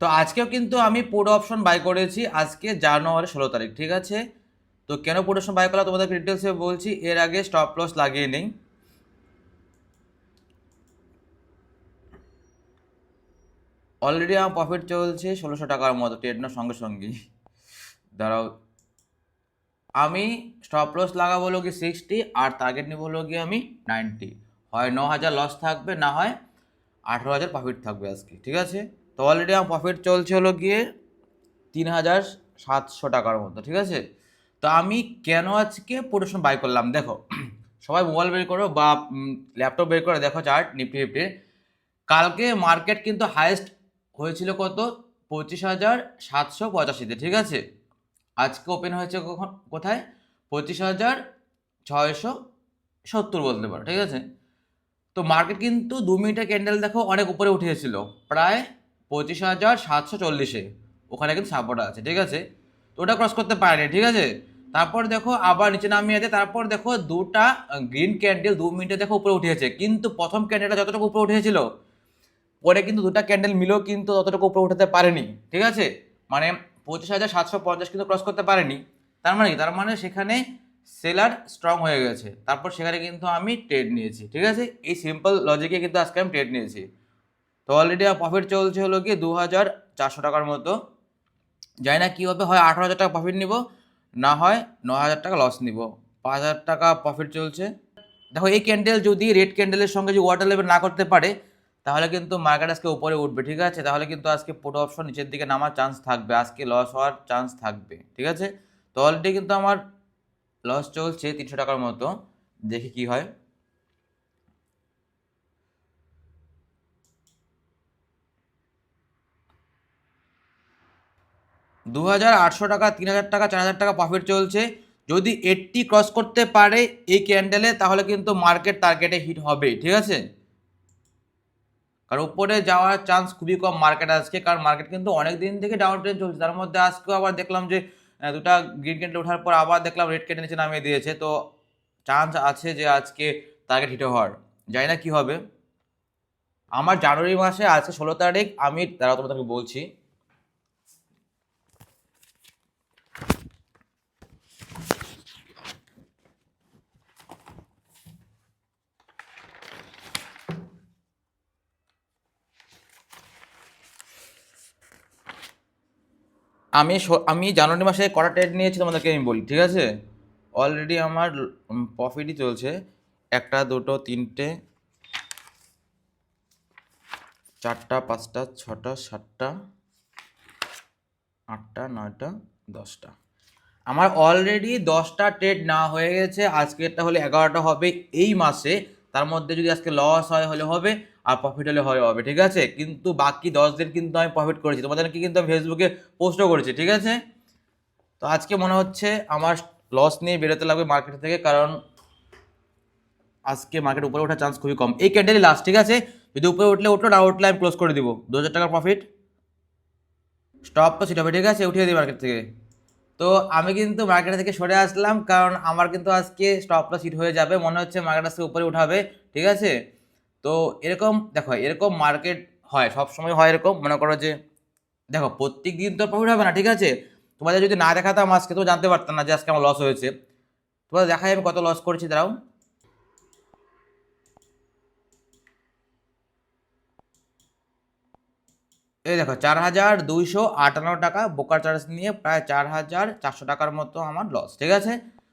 তো আজকেও কিন্তু আমি পুট অপশন বাই করেছি আজকে জানুয়ারি 16 তারিখ, ঠিক আছে। তো কেন পুট অপশন বাই করলাম তোমাদেরকে ডিটেলসে বলছি, এর আগে স্টপ লস লাগিয়ে নেই। অলরেডি আমার প্রফিট চলছে 1600 টাকার মতো ট্রেড নেওয়ার সঙ্গে সঙ্গেই। দাঁড়াও, আমি স্টপ লস লাগাবো হলো কি 60 আর টার্গেট নিব হলো গিয়ে আমি 90। হয় 9,000 লস থাকবে, না হয় 18,000 প্রফিট থাকবে আজকে, ঠিক আছে। তো অলরেডি আমার প্রফিট চলছে হলো গিয়ে 3,700 টাকার মতো, ঠিক আছে। তো আমি কেন আজকে পোর্শন বাই করলাম দেখো, সবাই মোবাইল বের করো বা ল্যাপটপ বের করে দেখো চার্ট নিফটি ফিফটি। কালকে মার্কেট কিন্তু হাইয়েস্ট হয়েছিল কত, 25,785-তে, ঠিক আছে। আজকে ওপেন হয়েছে কখন, কোথায়, 25,670 বলতে পারো, ঠিক আছে। তো মার্কেট কিন্তু 2 মিনিটের ক্যান্ডেল দেখো অনেক উপরে উঠে গেছিল, প্রায় 25,740-এ, ওখানে কিন্তু সাপোর্ট আছে, ঠিক আছে। তো ওটা ক্রস করতে পারেনি, ঠিক আছে। তারপর দেখো আবার নিচে নামিয়ে আছে, তারপর দেখো দুটা গ্রিন ক্যান্ডেল 2 মিনিটে দেখো উপরে উঠেছে, কিন্তু প্রথম ক্যান্ডেলটা যতটুকু উপরে উঠেছিল, পরে কিন্তু দুটা ক্যান্ডেল মিলেও কিন্তু ততটুকু উপরে উঠাতে পারেনি, ঠিক আছে। মানে 25,750 কিন্তু ক্রস করতে পারেনি। তার মানে কি, তার মানে সেখানে সেলার স্ট্রং হয়ে গেছে, তারপর সেখানে কিন্তু আমি ট্রেড নিয়েছি, ঠিক আছে। এই সিম্পল লজিকে কিন্তু আজকে আমি ট্রেড নিয়েছি। তো অলরেডি আমার প্রফিট চলছে হলো কি 2,400 টাকার মতো। জানি না কী হবে, হয় 18,000 টাকা প্রফিট নিব, না হয় 9,000 টাকা লস নিব। 5,000 টাকা প্রফিট চলছে। দেখো এই ক্যান্ডেল যদি রেড ক্যান্ডেলের সঙ্গে যদি ওয়াটার লেভেল না করতে পারে, তাহলে কিন্তু মার্কেট আজকে উপরে উঠবে, ঠিক আছে। তাহলে কিন্তু আজকে পুট অপশন নিচের দিকে নামার চান্স থাকবে, আজকে লস হওয়ার চান্স থাকবে, ঠিক আছে। তো অলরেডি কিন্তু আমার লস চলছে 300 টাকার মতো, দেখি কি হয়। 2,800 টাকা, 3,000 টাকা, 4,000 টাকা প্রফিট চলছে। যদি 80 ক্রস করতে পারে এই ক্যান্ডেলে, তাহলে কিন্তু মার্কেট টার্গেটে হিট হবে, ঠিক আছে। কারণ উপরে যাওয়ার চান্স খুবই কম মার্কেট আজকে, কারণ মার্কেট কিন্তু অনেক দিন থেকে ডাউন ট্রেন্ড চলছে। তার মধ্যে আজকেও আবার দেখলাম যে দুটা গ্রিন ক্যান্ডেল ওঠার পর আবার দেখলাম রেড ক্যান্ডেল নিচে নামিয়ে দিয়েছে। তো চান্স আছে যে আজকে টার্গেট হিট হওয়ার, জানি না কি হবে। আমার জানুয়ারি মাসে আজকে 16 তারিখ, আমি দাঁড়াও তোমাদেরকে বলছি। আমি জানুয়ারি মাসে কটা ট্রেড নিয়েছি তোমাদেরকে আমি বলি, ঠিক আছে। অলরেডি আমার প্রফিটই চলছে 1টা 2টো 3টে 4টা 5টা 6টা 7টা 8টা 9টা 10টা। আমার অলরেডি 10টা ট্রেড না হয়ে গেছে, আজকেরটা হলে 11টা হবে এই মাসে। তার মধ্যে যদি আজকে লস হয় হলে হবে, আর প্রফিট হলে হবে, ঠিক আছে। কিন্তু বাকি 10 দিন কিন্তু আমি প্রফিট করেছি, তোমাদেরকে কিন্তু আমি ফেসবুকে পোস্টও করেছি, ঠিক আছে। তো আজকে মনে হচ্ছে আমার লস নিয়ে বেরোতে লাগবে মার্কেট থেকে, কারণ আজকে মার্কেট উপরে ওঠার চান্স খুবই কম। এই ক্যান্ডেলই লাস্ট, ঠিক আছে। যদি উপরে উঠলে উঠলো, না উঠলে আমি ক্লোজ করে দিব। 2,000 টাকার প্রফিট, স্টপ তো সেটা হবে, ঠিক আছে, উঠিয়ে দিই মার্কেট থেকে। তো আমি কিন্তু মার্কেট থেকে সরে আসলাম, কারণ আমার কিন্তু আজকে স্টপ লস হিট হয়ে যাবে, মনে হচ্ছে মার্কেট আজকে উপরে উঠাবে, ঠিক আছে। তো এরকম দেখো, এরকম মার্কেট হয়, সব সময় হয় এরকম। মনে করো যে দেখো প্রত্যেক দিন তো প্রফিট হবে না, ঠিক আছে। তোমাদের যদি না দেখাতাম আজকে, তো জানতে পারতাম না যে আজকে আমার লস হয়েছে। তোমাদের দেখাই আমি কত লস করেছি, দাঁড়াও। এই দেখো 4,258 টাকা বোকার চার্জ নিয়ে প্রায় 4,400 টাকার মতো আমার লস, ঠিক আছে।